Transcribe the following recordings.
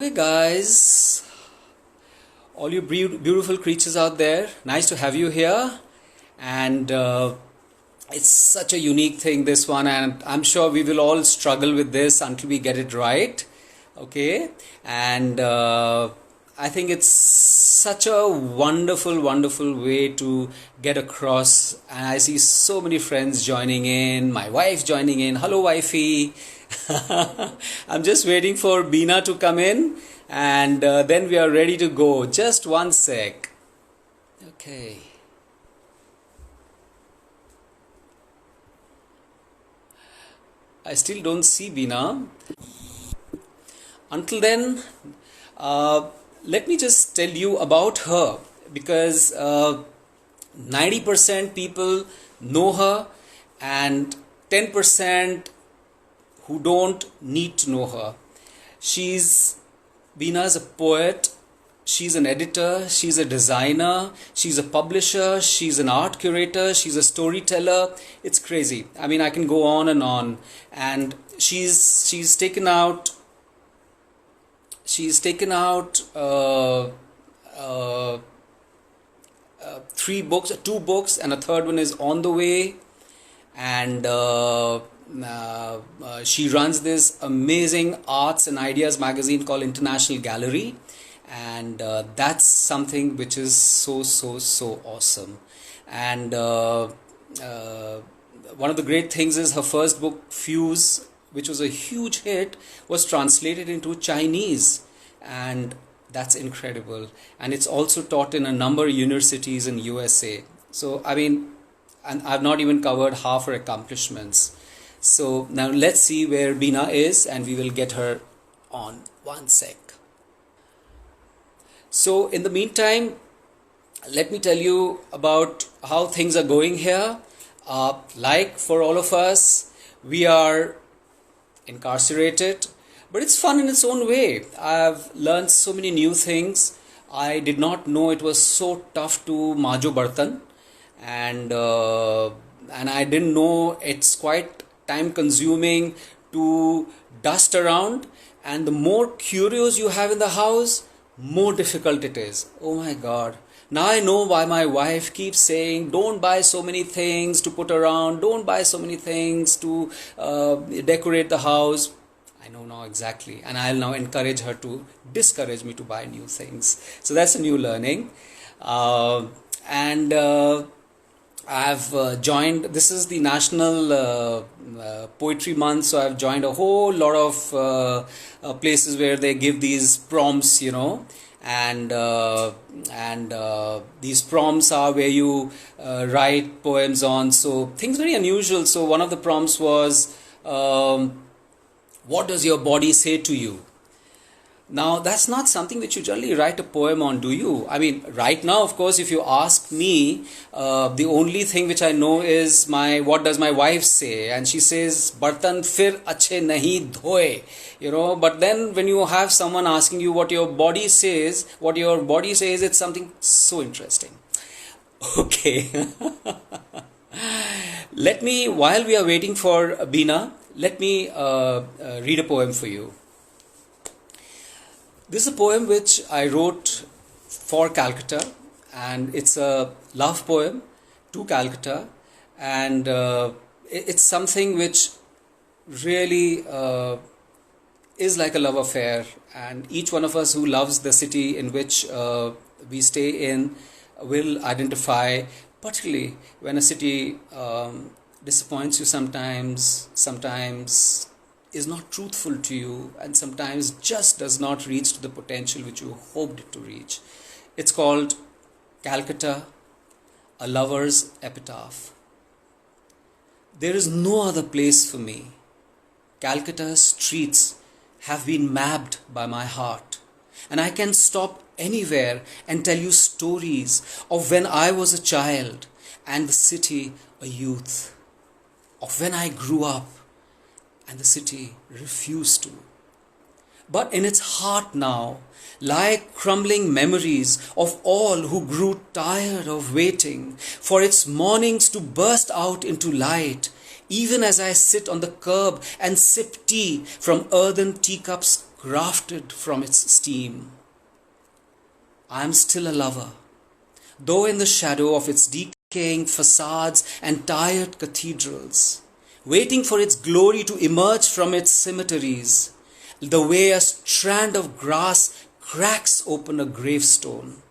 Hey guys, all you beautiful creatures out there, nice to have you here. And it's such a unique thing, this one, and I'm sure we will all struggle with this until we get it right. Okay, and I think it's such a wonderful, wonderful way to get across. And I see so many friends joining in, my wife joining in. Hello, wifey. I'm just waiting for Bina to come in and then we are ready to go. Just one sec. Okay. I still don't see Bina. Until then, let me just tell you about her because 90% people know her and 10% who don't need to know her. Bina's a poet, she's an editor, she's a designer, she's a publisher, she's an art curator, she's a storyteller. It's crazy. I mean, I can go on and on. And she's taken out three books, two books, and a third one is on the way. And she runs this amazing arts and ideas magazine called International Gallerie, and that's something which is so awesome. And one of the great things is her first book, Fuse, which was a huge hit, was translated into Chinese, and that's incredible. And it's also taught in a number of universities in USA. So I mean, and I've not even covered half her accomplishments. So now let's see where Bina is and we will get her on. One sec. So in the meantime, let me tell you about how things are going here. Like for all of us, we are incarcerated, but it's fun in its own way. I've learned so many new things. I did not know it was so tough to majo bartan, and I didn't know it's quite time consuming to dust around, and the more curios you have in the house, more difficult it is. Oh my god, now I know why my wife keeps saying don't buy so many things to put around, don't buy so many things to decorate the house. I know now exactly, and I'll now encourage her to discourage me to buy new things. So that's a new learning. And I've joined, this is the National Poetry Month, so I've joined a whole lot of places where they give these prompts, and these prompts are where you write poems on. So things very unusual. So one of the prompts was, what does your body say to you? Now, that's not something which you generally write a poem on, do you? I mean, right now, of course, if you ask me, the only thing which I know is what does my wife say? And she says, "Bartan fir achhe nahi dhoye." But then when you have someone asking you what your body says, it's something so interesting. Okay. While we are waiting for Bina, let me read a poem for you. This is a poem which I wrote for Calcutta, and it's a love poem to Calcutta, and it's something which really is like a love affair, and each one of us who loves the city in which we stay in will identify, particularly when a city disappoints you sometimes is not truthful to you, and sometimes just does not reach to the potential which you hoped it to reach. It's called Calcutta, a lover's epitaph. There is no other place for me. Calcutta's streets have been mapped by my heart, and I can stop anywhere and tell you stories of when I was a child and the city a youth, of when I grew up and the city refused to. But in its heart now lie crumbling memories of all who grew tired of waiting for its mornings to burst out into light, even as I sit on the curb and sip tea from earthen teacups grafted from its steam. I am still a lover, though in the shadow of its decaying facades and tired cathedrals, waiting for its glory to emerge from its cemeteries, the way a strand of grass cracks open a gravestone.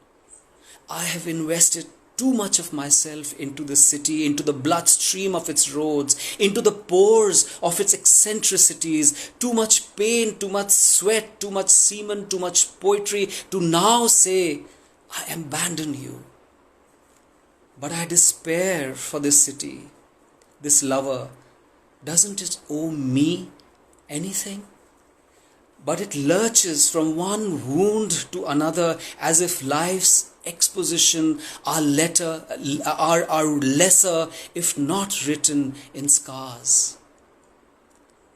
I have invested too much of myself into the city, into the bloodstream of its roads, into the pores of its eccentricities, too much pain, too much sweat, too much semen, too much poetry, to now say, I abandon you. But I despair for this city, this lover. Doesn't it owe me anything? But it lurches from one wound to another as if life's exposition are lesser if not written in scars.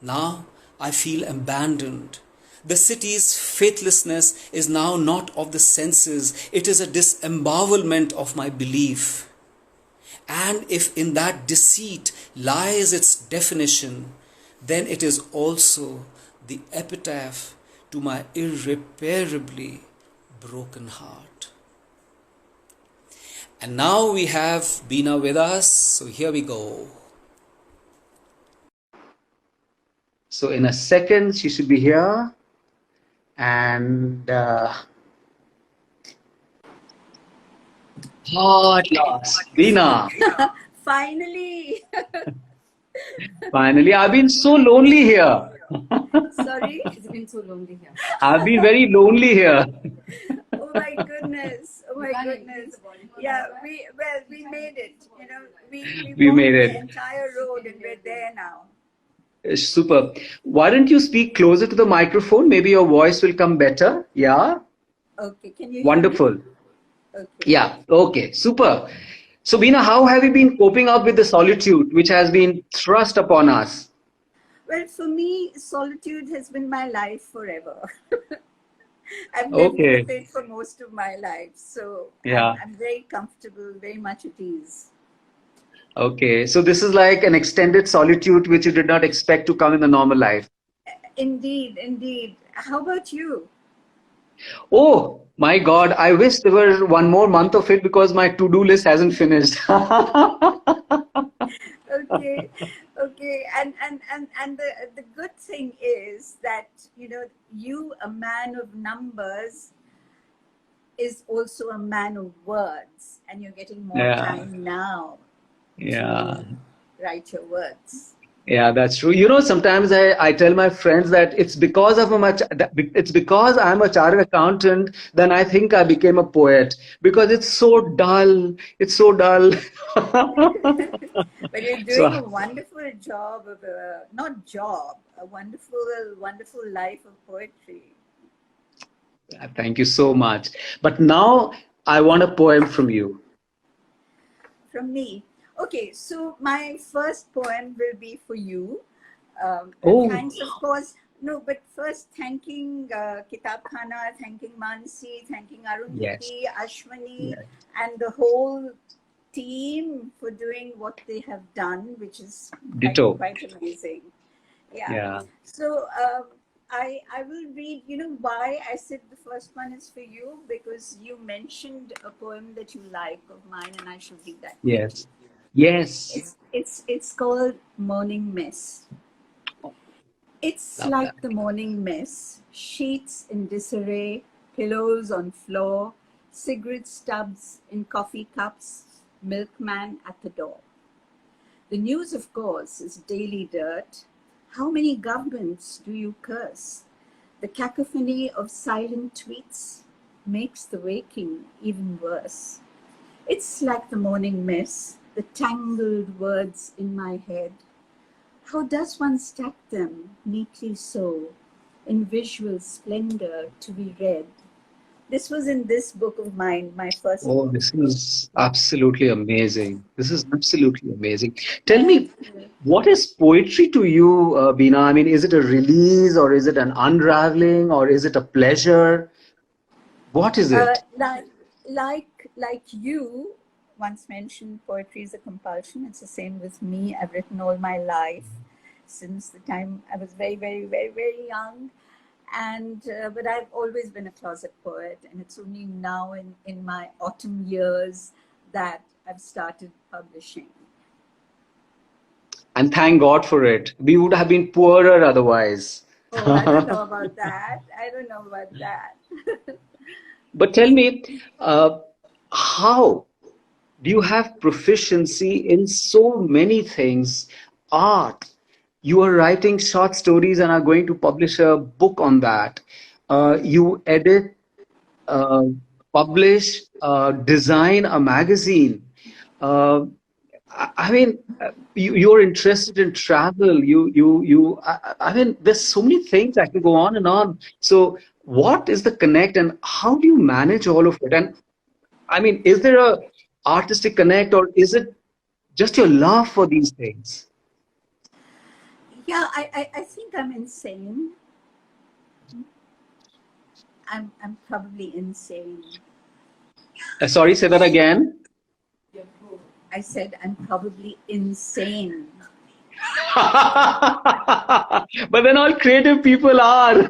Now I feel abandoned. The city's faithlessness is now not of the senses, it is a disembowelment of my belief. And if in that deceit lies its definition, then it is also the epitaph to my irreparably broken heart. And now we have Bina with us, so here we go. So in a second she should be here, and at last, Bina. Finally. Finally, I've been so lonely here. Sorry? It's been so lonely here. I've been very lonely here. Oh my goodness. Oh my goodness. Yeah, we made it. You know, we walked made the it. entire road and we're there now. Super. Why don't you speak closer to the microphone? Maybe your voice will come better. Yeah. Okay, can you Wonderful. hear me? Okay. Yeah. Okay. Super. So, Bina, how have you been coping up with the solitude which has been thrust upon us? Well, for me, solitude has been my life forever. I've lived with it for most of my life. So Yeah. I'm very comfortable, very much at ease. Okay. So this is like an extended solitude which you did not expect to come in the normal life. Indeed, indeed. How about you? Oh my God, I wish there were one more month of it because my to-do list hasn't finished. Okay, okay. And the good thing is that, you know, you, a man of numbers, is also a man of words, and you're getting more time now to write your words. Yeah, that's true. You know, sometimes I tell my friends that it's because I'm a chartered accountant, then I think I became a poet because it's so dull. It's so dull. But you're doing a wonderful job of a wonderful life of poetry. Thank you so much. But now I want a poem from you. From me. Okay, so my first poem will be for you. Thanks, of course. No, but first thanking Kitab Khana, thanking Mansi, thanking Arundhati, Ashwani, and the whole team for doing what they have done, which is quite amazing. Yeah. So I will read, you know why I said the first one is for you? Because you mentioned a poem that you like of mine, and I should read that. Yes. Yes. It's called Morning Mess. It's Love like that. the morning mess, sheets in disarray, pillows on floor, cigarette stubs in coffee cups, milkman at the door. The news, of course, is daily dirt. How many governments do you curse? The cacophony of silent tweets makes the waking even worse. It's like the morning mess, the tangled words in my head. How does one stack them neatly so, in visual splendor to be read? This was in this book of mine, my first book. Oh, this is absolutely amazing. This is absolutely amazing. Tell me, what is poetry to you, Bina? I mean, is it a release or is it an unraveling or is it a pleasure? What is it? Like you once mentioned, poetry is a compulsion. It's the same with me. I've written all my life since the time I was very, very, very, very young. And but I've always been a closet poet, and it's only now in my autumn years that I've started publishing. And thank God for it. We would have been poorer otherwise. Oh, I don't know about that. I don't know about that. But tell me, how do you have proficiency in so many things? Art. You are writing short stories and are going to publish a book on that. You edit, uh, publish, design a magazine. Uh, I mean, you're interested in travel. I mean, there's so many things I can go on and on. So, what is the connect, and how do you manage all of it? And I mean, is there a artistic connect, or is it just your love for these things? Yeah, I think I'm insane. I'm probably insane. Sorry, say that again. I said I'm probably insane. But then all creative people are.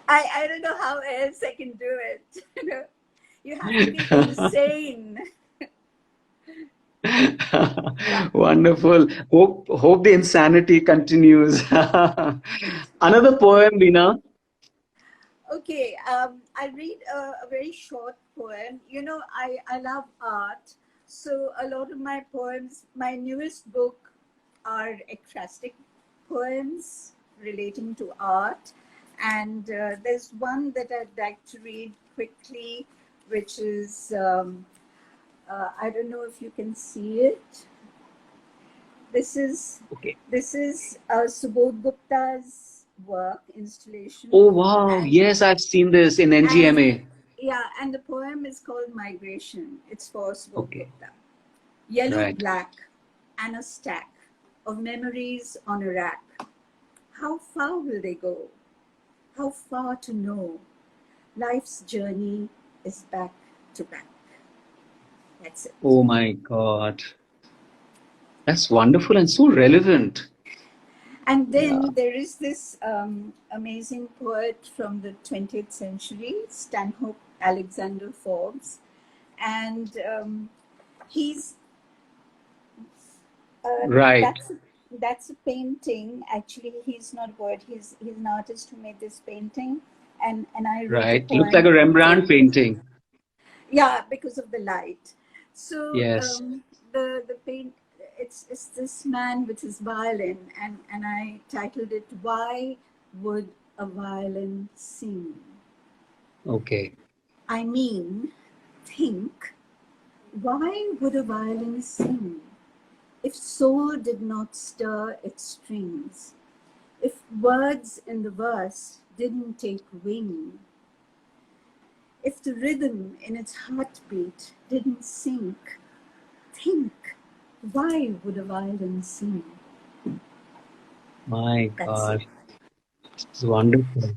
I don't know how else I can do it. You know, you have to be insane. Wonderful. Hope the insanity continues. Another poem, Bina. Okay, I read a very short poem. You know, I love art. So a lot of my poems, my newest book are ecstatic poems relating to art. And there's one that I'd like to read quickly, which is, I don't know if you can see it. This is Okay. Subodh Gupta's work installation, Oh, wow. and Yes, I've seen this in and NGMA. yeah, and the poem is called Migration. It's for Subodh Okay. Gupta. Yellow Right. black and a stack of memories on a rack. How far will they go? How far to know? Life's journey is back to back. That's it. Oh my God. That's wonderful and so relevant. And Yeah. then there is this amazing poet from the 20th century, Stanhope Alexander Forbes. And he's Right. that's a painting. Actually, he's not a poet. He's an artist who made this painting, and I wrote a Right. Looks like poem a about it. Rembrandt painting. Yeah, because of the light. So Yes. the paint. It's this man with his violin, and I titled it "Why Would a Violin Sing?" Okay. I mean, think. Why would a violin sing? If soul did not stir its strings, if words in the verse didn't take wing, if the rhythm in its heartbeat didn't sink, think, why would a violin sing? My That's it. God. It's wonderful.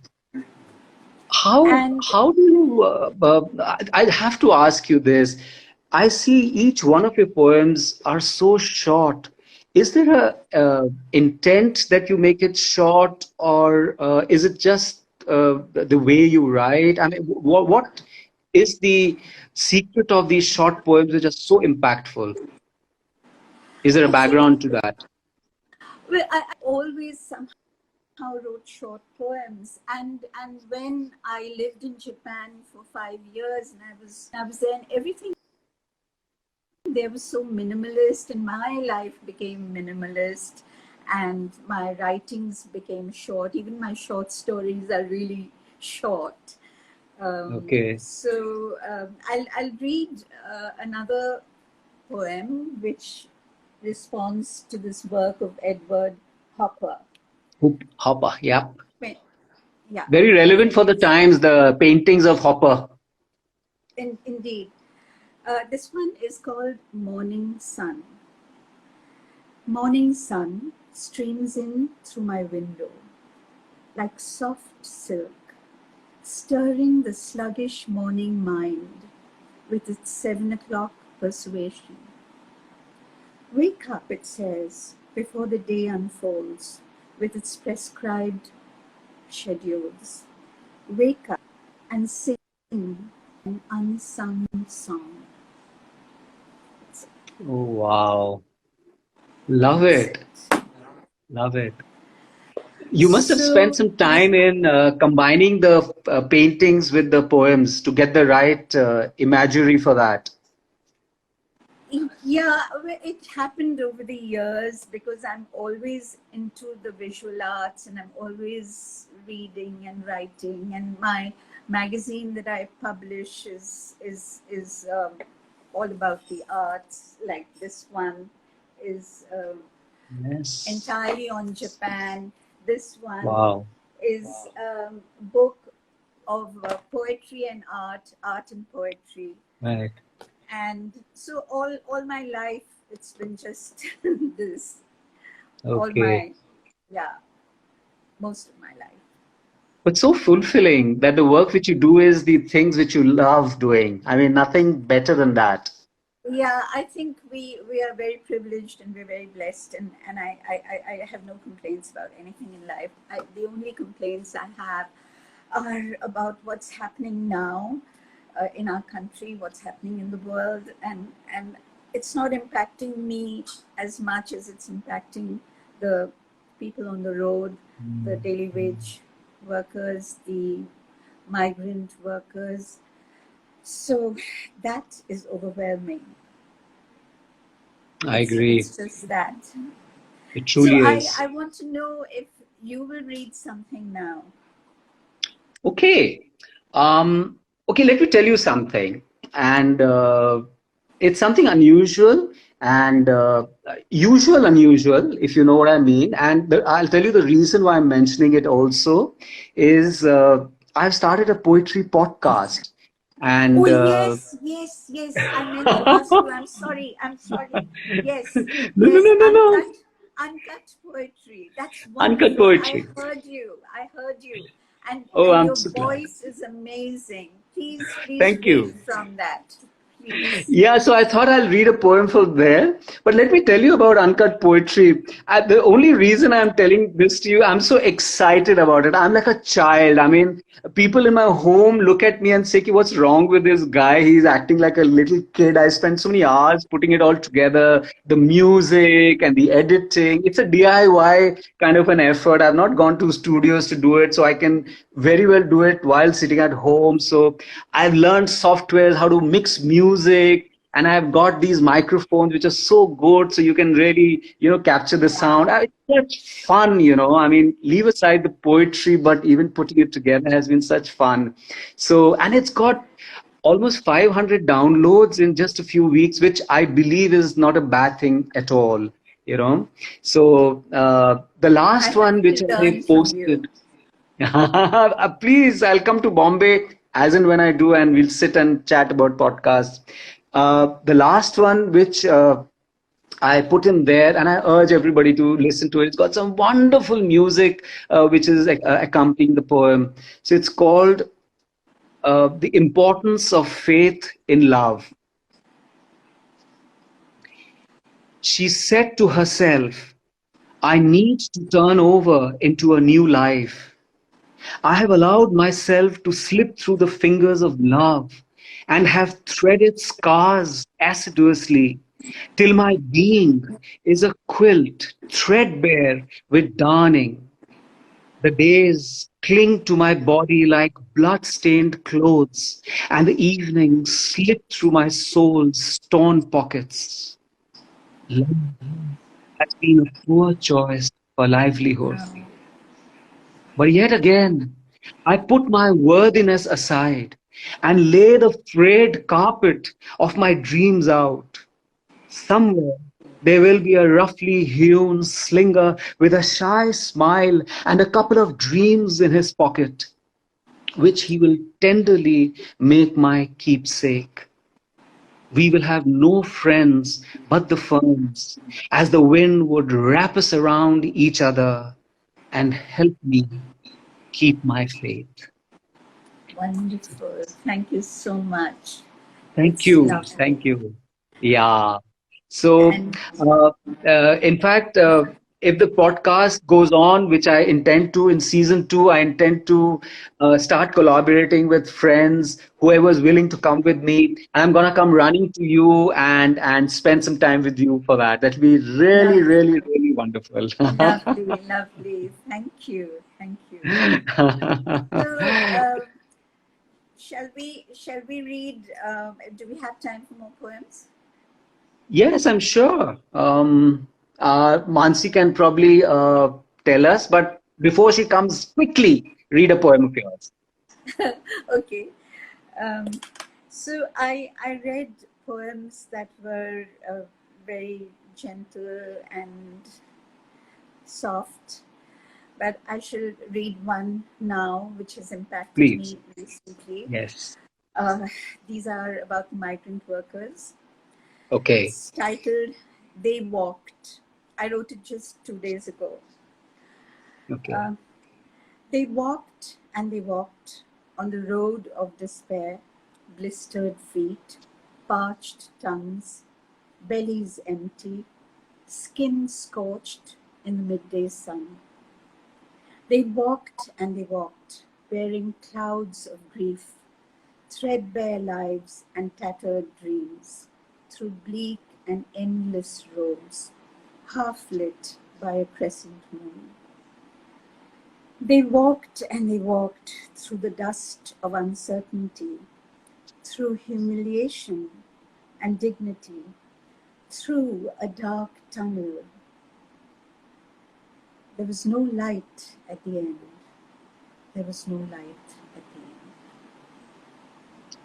How And how do you? I have to ask you this. I see each one of your poems are so short. Is there a intent that you make it short, or is it just the way you write? I mean, what is the secret of these short poems which are so impactful? Is there a I think, background to that? well, I always somehow wrote short poems. And when I lived in Japan for 5 years, and I was there, and everything there was so minimalist, and my life became minimalist, and my writings became short. Even my short stories are really short. Okay. I'll read another poem which responds to this work of Edward Hopper. Hopper. Yep. Yeah, Very relevant for the it's times. The paintings of Hopper. indeed. This one is called Morning Sun. Morning sun streams in through my window like soft silk, stirring the sluggish morning mind with its 7 o'clock persuasion. Wake up, it says, before the day unfolds. with its prescribed schedules. Wake up and sing an unsung song. Oh, wow. Love That's it. it. Love it. You must have spent So, some time in combining the paintings with the poems to get the right imagery for that. yeah, it happened over the years because I'm always into the visual arts and I'm always reading and writing. And my magazine that I publish is all about the arts. Like this one is Yes. entirely on Japan. This one Wow. is book of poetry and art and poetry. Right. And so all my life it's been just this. All Okay. my, yeah, most of my life. But so fulfilling that the work which you do is the things which you love doing. I mean, nothing better than that. Yeah, I think we are very privileged and we're very blessed, and I have no complaints about anything in life. The only complaints I have are about what's happening now in our country, what's happening in the world, and it's not impacting me as much as it's impacting the people on the road, the daily wage workers, the migrant workers. So that is overwhelming. I agree. It's just that. It So truly I is. want to know if you will read something now. Okay. Okay, let me tell you something. And it's something unusual and unusual, if you know what I mean. And I'll tell you the reason why I'm mentioning it also is I've started a poetry podcast. Oh And yes, yes, yes. I meant to ask you. I'm sorry. I'm sorry. Yes, no, no, yes. no, no, no. Uncut poetry. That's Uncut wonderful. I poetry. heard you. I heard you. Oh, And I'm your so glad. voice is amazing. Please Thank read you. from that. Please. Yeah, so I thought I'll read a poem from there. But let me tell you about uncut poetry. The only reason I'm telling this to you, I'm so excited about it. I'm like a child. I mean, people in my home look at me and say, "Ki, what's wrong with this guy? He's acting like a little kid." I spent so many hours putting it all together, the music and the editing. It's a DIY kind of an effort. I've not gone to studios to do it, so I can very well do it while sitting at home. So I've learned softwares how to mix music, and I've got these microphones which are so good, so you can really, capture the sound. Wow. It's such fun. I mean, leave aside the poetry, but even putting it together has been such fun. So, and it's got almost 500 downloads in just a few weeks, which I believe is not a bad thing at all. You know, so the I last one have which to I learn from posted. you. Please, I'll come to Bombay as and when I do, and we'll sit and chat about podcasts. The last one, which I put in there, and I urge everybody to listen to it. It's got some wonderful music, which is accompanying the poem. So it's called The Importance of Faith in Love. She said to herself, I need to turn over into a new life. I have allowed myself to slip through the fingers of love and have threaded scars assiduously till my being is a quilt threadbare with darning. The days cling to my body like blood-stained clothes, and the evenings slip through my soul's torn pockets. Love has been a poor choice for livelihood. Wow. But yet again, I put my worthiness aside and lay the frayed carpet of my dreams out. Somewhere there will be a roughly hewn slinger with a shy smile and a couple of dreams in his pocket, which he will tenderly make my keepsake. We will have no friends but the ferns, as the wind would wrap us around each other and help me keep my faith. Wonderful. Thank you so much. Thank It's you. lovely. Thank you. Yeah. So, And uh, in fact, if the podcast goes on, which I intend to in season two, I intend to start collaborating with friends, whoever's willing to come with me. I'm gonna come running to you and spend some time with you for that. That'll be really, Lovely, really, really wonderful. lovely, lovely. Thank you, thank you. So, shall we read? Do we have time for more poems? Yes, I'm sure. Mansi can probably tell us, but before she comes, quickly read a poem of yours. Okay. Um, so I read poems that were very gentle and soft, but I shall read one now which has impacted Please. me recently. Yes. Uh, these are about migrant workers. Okay. It's titled They Walked. I wrote it just 2 days ago. Okay. Uh, they walked and they walked on the road of despair, blistered feet, parched tongues, bellies empty, skin scorched in the midday sun. They walked and they walked, bearing clouds of grief, threadbare lives and tattered dreams, through bleak and endless roads, half lit by a crescent moon. They walked and they walked through the dust of uncertainty, through humiliation and dignity, through a dark tunnel. There was no light at the end. There was no light at the end.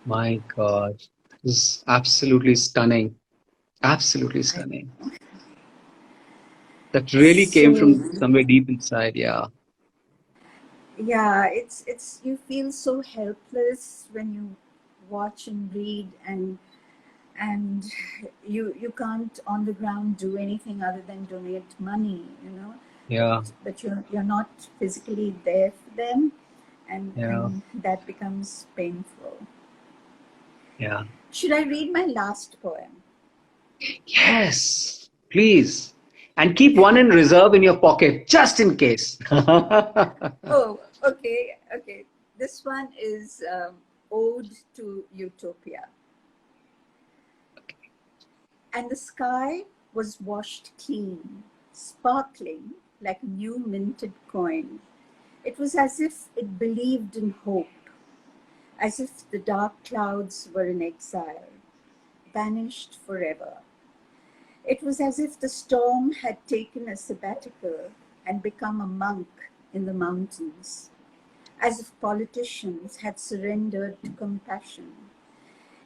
My God. This is absolutely stunning. Absolutely I, stunning. That really came so from somewhere deep inside. Yeah. yeah, it's you feel so helpless when you watch and read, and you can't on the ground do anything other than donate money, Yeah. but you're not physically there for them, Yeah. and that becomes painful. Yeah. Should I read my last poem? Yes. Please. And keep one in reserve in your pocket just in case. Oh, okay, okay. This one is Ode to Utopia. And the sky was washed clean, sparkling like a new minted coin. It was as if it believed in hope, as if the dark clouds were in exile, vanished forever. It was as if the storm had taken a sabbatical and become a monk in the mountains, as if politicians had surrendered to compassion.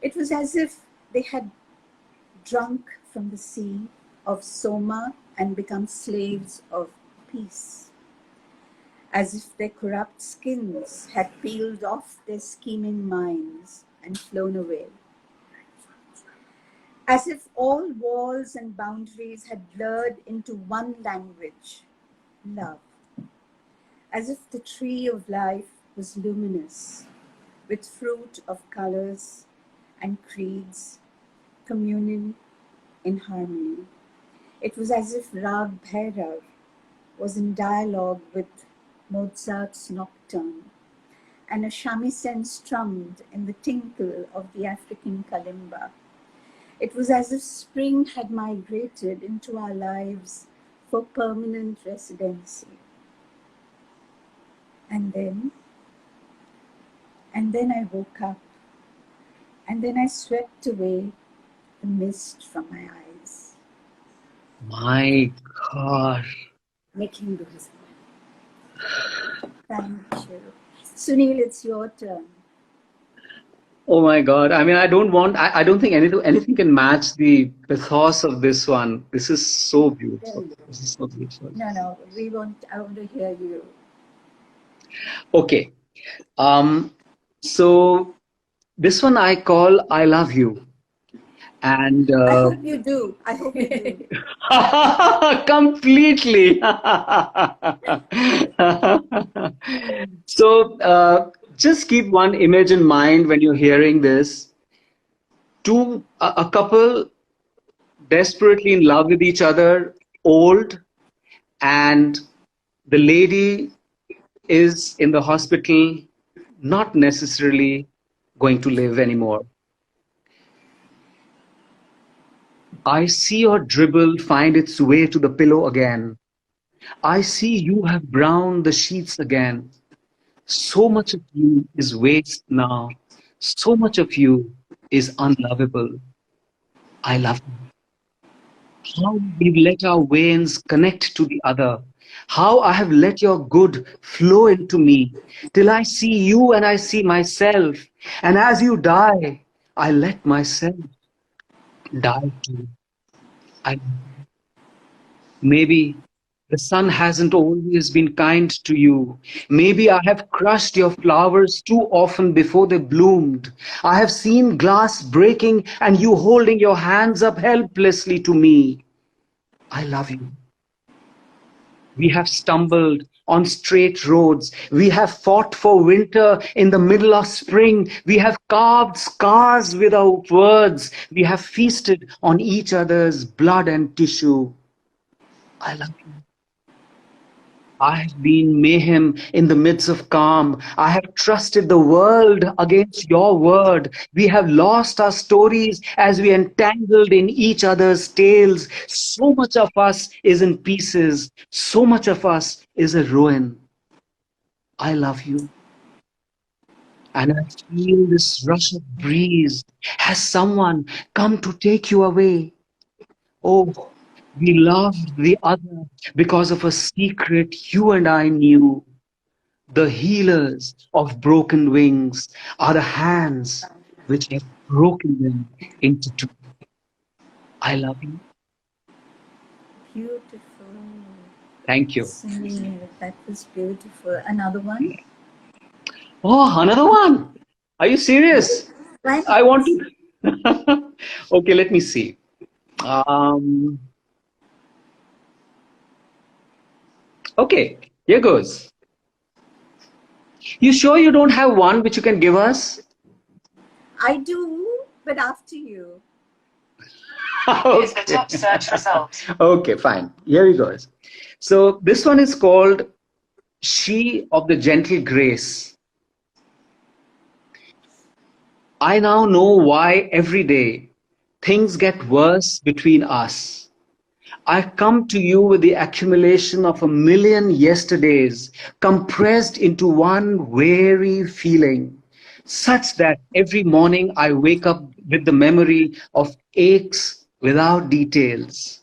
It was as if they had drunk from the sea of Soma and become slaves of peace, as if their corrupt skins had peeled off their scheming minds and flown away, as if all walls and boundaries had blurred into one language, love, as if the tree of life was luminous, with fruit of colors and creeds, communion in harmony. It was as if Rag Bhairav was in dialogue with Mozart's Nocturne, and a shamisen strummed in the tinkle of the African kalimba. It was as if spring had migrated into our lives for permanent residency. And then I woke up, and then I swept away the mist from my eyes, My God. making those. Thank you. Sunil, it's your turn. Oh my God. I mean, I don't think anything can match the pathos of this one. This is so beautiful. This is so beautiful. No, I want to hear you. Okay. Um, so this one I call I Love You. And I hope you do. I hope you do. completely. So just keep one image in mind when you're hearing this. A couple desperately in love with each other, old, and the lady is in the hospital, not necessarily going to live anymore. I see your dribble find its way to the pillow again. I see you have browned the sheets again. So much of you is waste now. So much of you is unlovable. I love you. How we've let our veins connect to the other. How I have let your good flow into me till I see you and I see myself. And as you die, I let myself die too. I, maybe the sun hasn't always been kind to you. Maybe I have crushed your flowers too often before they bloomed. I have seen glass breaking and you holding your hands up helplessly to me. I love you. We have stumbled on straight roads. We have fought for winter in the middle of spring. We have carved scars without words. We have feasted on each other's blood and tissue. I love you. I have been mayhem in the midst of calm. I have trusted the world against your word. We have lost our stories as we entangled in each other's tales. So much of us is in pieces. So much of us is a ruin. I love you. And I feel this rush of breeze. Has someone come to take you away? Oh, we loved the other because of a secret you and I knew. The healers of broken wings are the hands which have broken them into two. I love you. Beautiful. Thank you. Sunil, that was beautiful. Another one? Oh, another one. Are you serious? Why I not? want to. Okay, let me see. Um, okay, here goes. You sure you don't have one which you can give us? I do, but after you. Here's the top search result. Okay, fine. Here he goes. So this one is called She of the Gentle Grace. I now know why every day things get worse between us. I come to you with the accumulation of a million yesterdays compressed into one weary feeling, such that every morning I wake up with the memory of aches without details.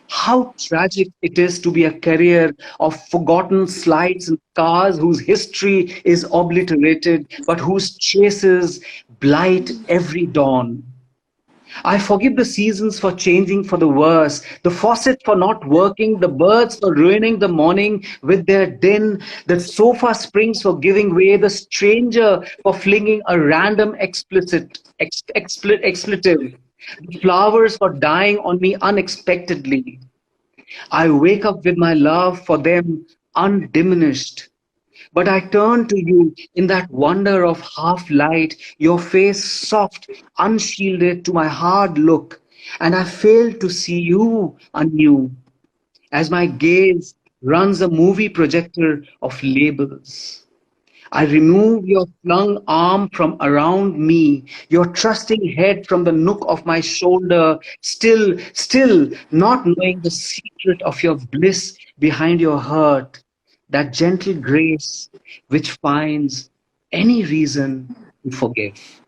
How tragic it is to be a career of forgotten slides and scars whose history is obliterated, but whose chases blight every dawn. I forgive the seasons for changing for the worse, the faucet for not working, the birds for ruining the morning with their din, the sofa springs for giving way, the stranger for flinging a random expletive, the flowers for dying on me unexpectedly. I wake up with my love for them undiminished. But I turn to you in that wonder of half light, your face soft, unshielded to my hard look, and I fail to see you anew as my gaze runs a movie projector of labels. I remove your flung arm from around me, your trusting head from the nook of my shoulder, still not knowing the secret of your bliss behind your hurt, that gentle grace which finds any reason to forgive.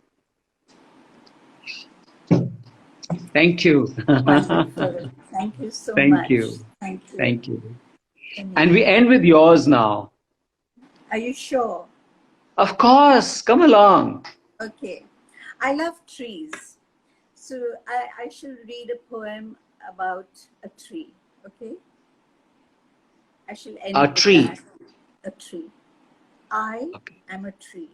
Thank you. Wonderful. Thank you so Thank much. you. Thank you. Thank you. And Sunil. we end with yours now. Are you sure? Of course, come along. Okay. I love trees. So I shall read a poem about a tree. Okay? I shall end A with tree. that. A tree. I Okay. am a tree.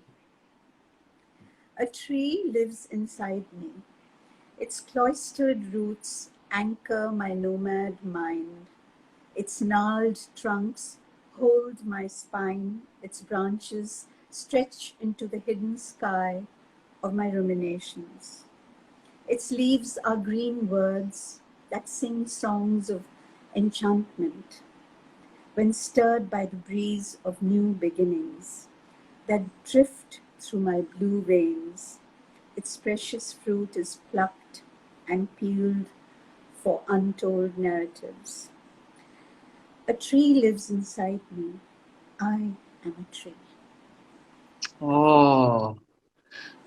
A tree lives inside me. Its cloistered roots anchor my nomad mind. Its gnarled trunks hold my spine. Its branches stretch into the hidden sky of my ruminations. Its leaves are green words that sing songs of enchantment. when stirred by the breeze of new beginnings that drift through my blue veins. Its precious fruit is plucked and peeled for untold narratives. A tree lives inside me. I am a tree. Oh,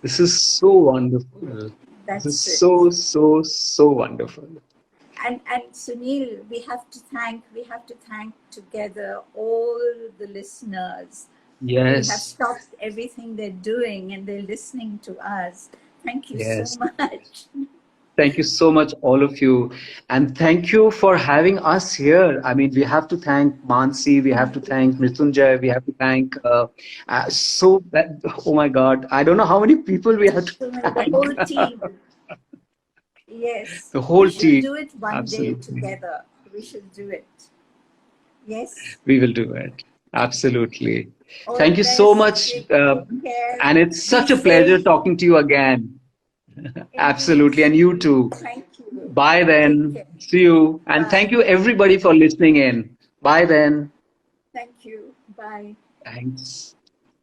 this is so wonderful. This is That's it. so wonderful. And Sunil, we have to thank together all the listeners who have Yes, stopped everything they're doing and they're listening to us. Thank you so yes. much. Thank you so much, all of you. And thank you for having us here. I mean, we have to thank Mansi, we have to thank Mrityunjay, we have to thank oh my God, I don't know how many people we have to The thank. whole team. Yes, The we whole should team. do it one day Absolutely. together. We should do it. Yes. We will do it. Absolutely. All the Thank you so best. much. Take care. And it's Be such a pleasure safe. talking to you again. Indeed, Absolutely. And you Sunil. too. Thank you. Bye Take then. care. See you. And Bye. thank you everybody for listening in. Bye then. Thank you. Bye. Thanks.